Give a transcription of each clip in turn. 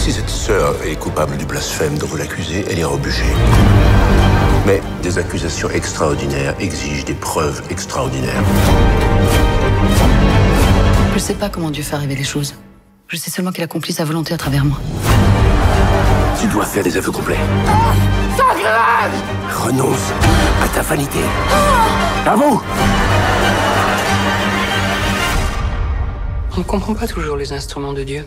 Si cette sœur est coupable du blasphème dont vous l'accusez, elle ira au bûcher. Mais des accusations extraordinaires exigent des preuves extraordinaires. Je sais pas comment Dieu fait arriver les choses. Je sais seulement qu'il accomplit sa volonté à travers moi. Tu dois faire des aveux complets. Renonce à ta vanité. À vous! On ne comprend pas toujours les instruments de Dieu.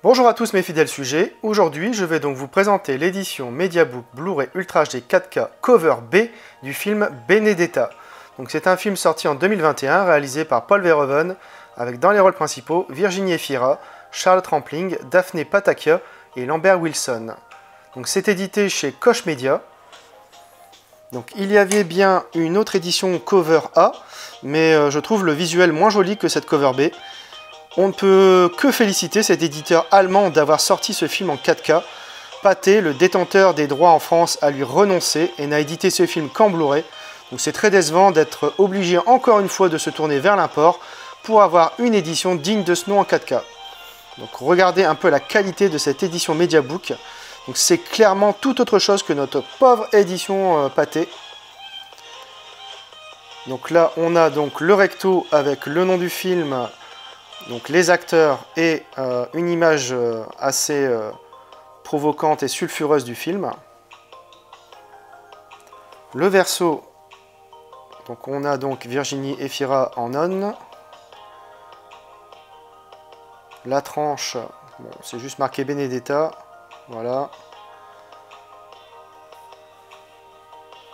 Bonjour à tous mes fidèles sujets, aujourd'hui je vais donc vous présenter l'édition Mediabook Blu-ray Ultra HD 4K Cover B du film Benedetta. Donc c'est un film sorti en 2021 réalisé par Paul Verhoeven avec dans les rôles principaux Virginie Efira, Charlotte Rampling, Daphne Patakia et Lambert Wilson. Donc c'est édité chez Koch Media. Donc il y avait bien une autre édition Cover A, mais je trouve le visuel moins joli que cette Cover B. On ne peut que féliciter cet éditeur allemand d'avoir sorti ce film en 4K. Pathé, le détenteur des droits en France, a lui renoncé et n'a édité ce film qu'en Blu-ray. Donc c'est très décevant d'être obligé encore une fois de se tourner vers l'import pour avoir une édition digne de ce nom en 4K. Donc regardez un peu la qualité de cette édition Mediabook. Donc c'est clairement tout autre chose que notre pauvre édition Pathé. Donc là on a donc le recto avec le nom du film, donc les acteurs et une image assez provocante et sulfureuse du film. Le verso, donc on a donc Virginie Efira en nonne. La tranche, bon, c'est juste marqué Benedetta, voilà.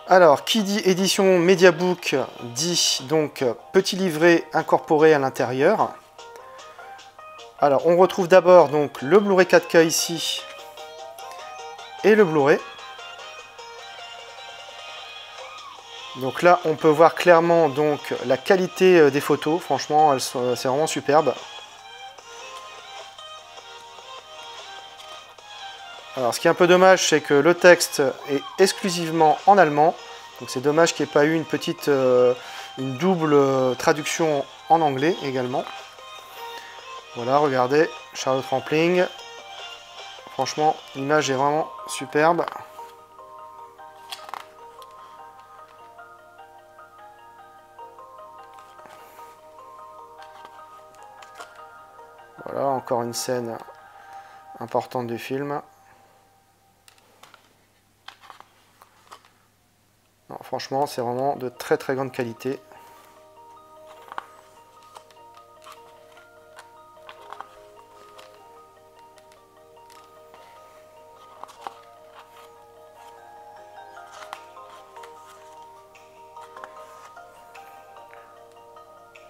Alors, qui dit édition Mediabook dit donc petit livret incorporé à l'intérieur. Alors, on retrouve d'abord donc le Blu-ray 4K ici et le Blu-ray. Donc là, on peut voir clairement donc la qualité des photos. Franchement, c'est vraiment superbe. Alors, ce qui est un peu dommage, c'est que le texte est exclusivement en allemand. Donc, c'est dommage qu'il n'y ait pas eu une double traduction en anglais également. Voilà, regardez, Charlotte Rampling. Franchement, l'image est vraiment superbe. Voilà, encore une scène importante du film. Non, franchement, c'est vraiment de très très grande qualité.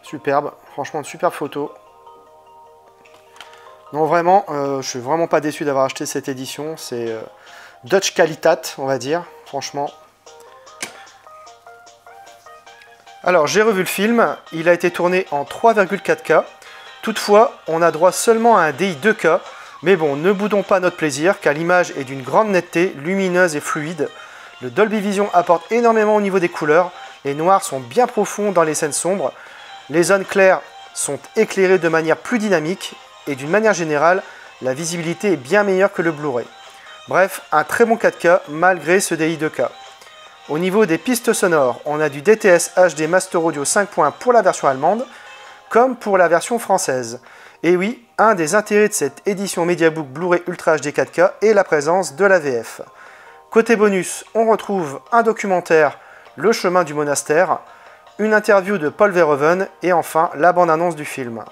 Superbe, franchement, de superbes photos. Non, vraiment, je suis vraiment pas déçu d'avoir acheté cette édition. C'est Dutch Qualitat, on va dire, franchement. Alors, j'ai revu le film. Il a été tourné en 3,4K. Toutefois, on a droit seulement à un DI 2K. Mais bon, ne boudons pas notre plaisir, car l'image est d'une grande netteté, lumineuse et fluide. Le Dolby Vision apporte énormément au niveau des couleurs. Les noirs sont bien profonds dans les scènes sombres. Les zones claires sont éclairées de manière plus dynamique et d'une manière générale, la visibilité est bien meilleure que le Blu-ray. Bref, un très bon 4K malgré ce DI 2K. Au niveau des pistes sonores, on a du DTS HD Master Audio 5.1 pour la version allemande, comme pour la version française. Et oui, un des intérêts de cette édition Mediabook Blu-ray Ultra HD 4K est la présence de la VF. Côté bonus, on retrouve un documentaire, Le chemin du monastère, une interview de Paul Verhoeven et enfin la bande-annonce du film.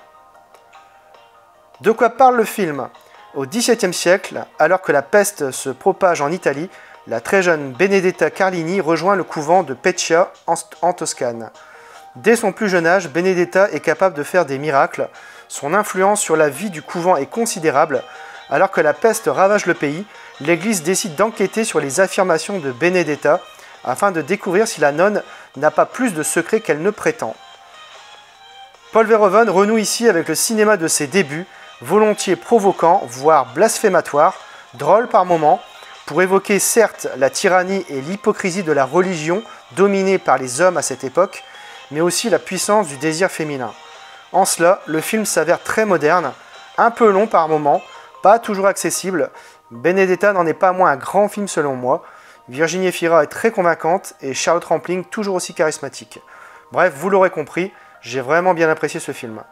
De quoi parle le film? Au XVIIe siècle, alors que la peste se propage en Italie, la très jeune Benedetta Carlini rejoint le couvent de Peccia en Toscane. Dès son plus jeune âge, Benedetta est capable de faire des miracles. Son influence sur la vie du couvent est considérable. Alors que la peste ravage le pays, l'Église décide d'enquêter sur les affirmations de Benedetta afin de découvrir si la nonne n'a pas plus de secrets qu'elle ne prétend. Paul Verhoeven renoue ici avec le cinéma de ses débuts, volontiers provoquant, voire blasphématoire, drôle par moments, pour évoquer certes la tyrannie et l'hypocrisie de la religion dominée par les hommes à cette époque, mais aussi la puissance du désir féminin. En cela, le film s'avère très moderne, un peu long par moment, pas toujours accessible. Benedetta n'en est pas moins un grand film selon moi. Virginie Efira est très convaincante et Charlotte Rampling toujours aussi charismatique. Bref, vous l'aurez compris, j'ai vraiment bien apprécié ce film.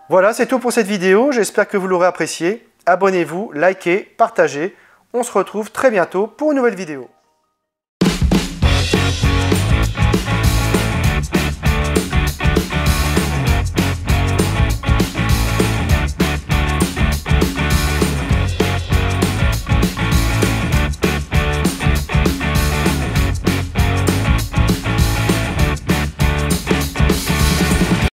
Voilà, c'est tout pour cette vidéo, j'espère que vous l'aurez apprécié. Abonnez-vous, likez, partagez. On se retrouve très bientôt pour une nouvelle vidéo.